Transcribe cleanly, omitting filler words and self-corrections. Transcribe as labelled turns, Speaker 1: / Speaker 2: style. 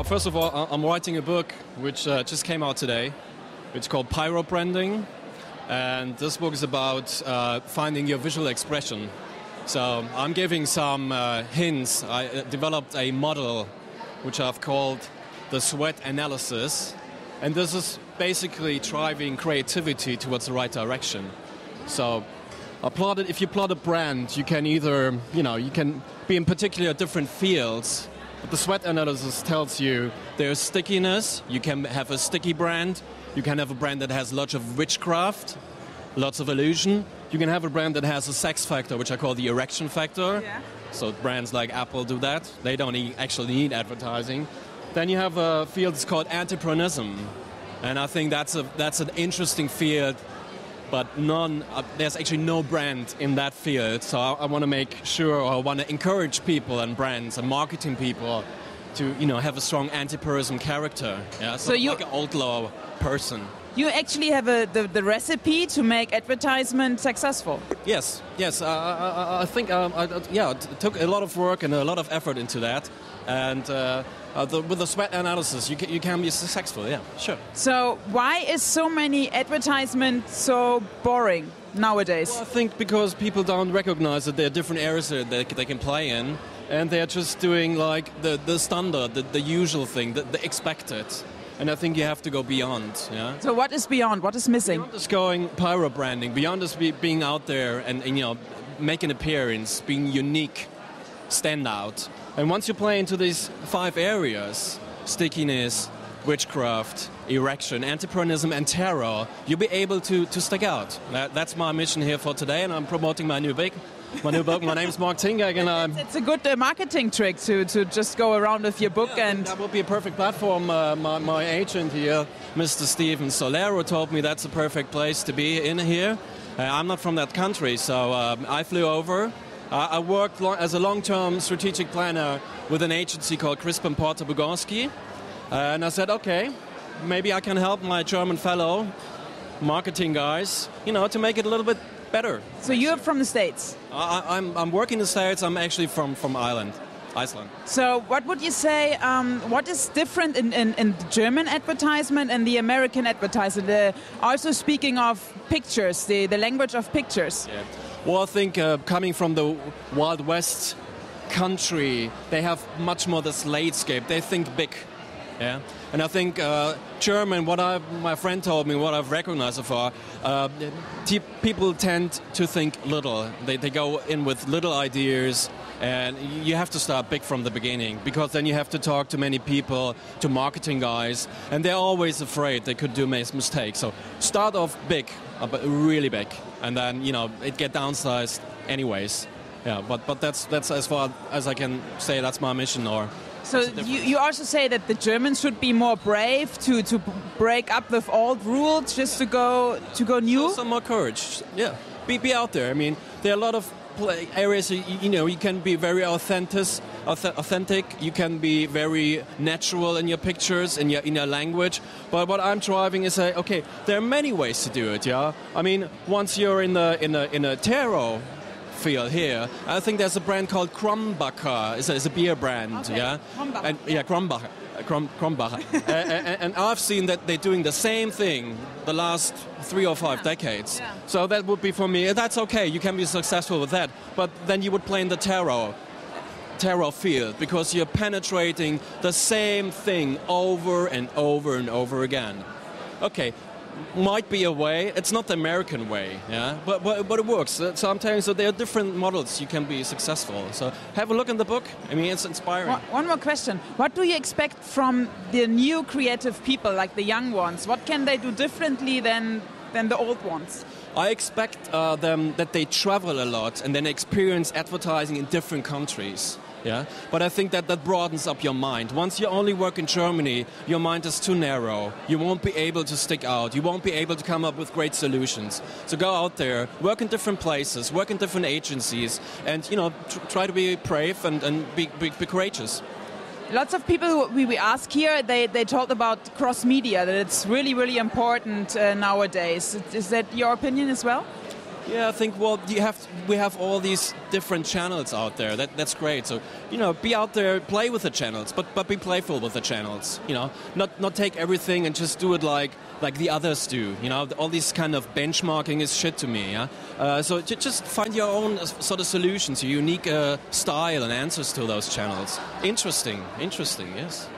Speaker 1: First of all, I'm writing a book which just came out today. It's called Pyro Branding, and this book is about finding your visual expression. So I'm giving some hints. I developed a model which I've called the sweat analysis, and this is basically driving creativity towards the right direction. So if you plot a brand, you can either, you can be in particular different fields. But the sweat analysis tells you there's stickiness. You can have a sticky brand. You can have a brand that has lots of witchcraft, lots of illusion. You can have a brand that has a sex factor, which I call the erection factor.
Speaker 2: Yeah.
Speaker 1: So brands like Apple do that. They don't actually need advertising. Then you have a field that's called entrepreneurism. And I think that's an interesting field, but there's actually no brand in that field. So I want to make sure, or I want to encourage people and brands and marketing people to have a strong anti-person character. Yeah, so you like an outlaw person.
Speaker 2: You actually have the recipe to make advertisement successful.
Speaker 1: Yes. I think it took a lot of work and a lot of effort into that, and with the sweat analysis, you can be successful. Yeah, sure.
Speaker 2: So why is so many advertisement so boring nowadays?
Speaker 1: Well, I think because people don't recognize that there are different areas that they can play in. And they're just doing like the standard, the usual thing, the expected. And I think you have to go beyond. Yeah.
Speaker 2: So what is beyond? What is missing?
Speaker 1: Beyond is going pyro branding. Beyond is being out there and make an appearance, being unique, stand out. And once you play into these 5 areas, stickiness, witchcraft, erection, entrepreneurism, and terror, you'll be able to stick out. That's my mission here for today, and I'm promoting my new book. My name is Mark Tingag, and
Speaker 2: it's a good marketing trick to just go around with your book.
Speaker 1: Yeah,
Speaker 2: and
Speaker 1: that would be a perfect platform. My agent here, Mr. Steven Solero, told me that's a perfect place to be in here. I'm not from that country, so I flew over. I worked as a long-term strategic planner with an agency called Crispin Porter Bugorski, and I said, okay, maybe I can help my German fellow marketing guys, to make it a little bit better.
Speaker 2: So you're from the States?
Speaker 1: I'm working in the States. I'm actually from Iceland.
Speaker 2: So what would you say, what is different in the German advertisement and the American advertisement? Also speaking of pictures, the language of pictures.
Speaker 1: Yeah. Well, I think coming from the Wild West country, they have much more this landscape. They think big. Yeah, and I think German. My friend told me, what I've recognized so far, people tend to think little. They go in with little ideas, and you have to start big from the beginning, because then you have to talk to many people, to marketing guys, and they're always afraid they could do mistakes. So start off big, but really big, and then it get downsized anyways. Yeah, but that's as far as I can say. That's my mission.
Speaker 2: So you also say that the Germans should be more brave to break up with old rules, just to go new?
Speaker 1: Some more courage, yeah. Be out there. I mean, there are a lot of areas, you can be very authentic, you can be very natural in your pictures, in your language. But what I'm driving is okay, there are many ways to do it, yeah? I mean, once you're in a tarot field here, I think there's a brand called Krombacher. It's a beer brand,
Speaker 2: okay.
Speaker 1: Yeah. Krombacher. And I've seen that they're doing the same thing the last 3 or 5 decades.
Speaker 2: Yeah.
Speaker 1: So that would be for me. That's okay. You can be successful with that. But then you would play in the tarot field, because you're penetrating the same thing over and over and over again. Okay. Might be a way. It's not the American way, yeah, but it works. Sometimes there are different models. You can be successful. So have a look in the book. I mean, it's inspiring.
Speaker 2: One more question: what do you expect from the new creative people, like the young ones? What can they do differently than the old ones?
Speaker 1: I expect them that they travel a lot and then experience advertising in different countries. Yeah, but I think that broadens up your mind. Once you only work in Germany, your mind is too narrow. You won't be able to stick out. You won't be able to come up with great solutions. So go out there, work in different places, work in different agencies, and try to be brave and be courageous.
Speaker 2: Lots of people we ask here, they talk about cross-media, that it's really, really important nowadays. Is that your opinion as well?
Speaker 1: Yeah, I think, well, we have all these different channels out there. That's great. So, be out there, play with the channels, but be playful with the channels. Not take everything and just do it like the others do. All this kind of benchmarking is shit to me. Yeah? So just find your own sort of solutions, your unique style and answers to those channels. Interesting, yes.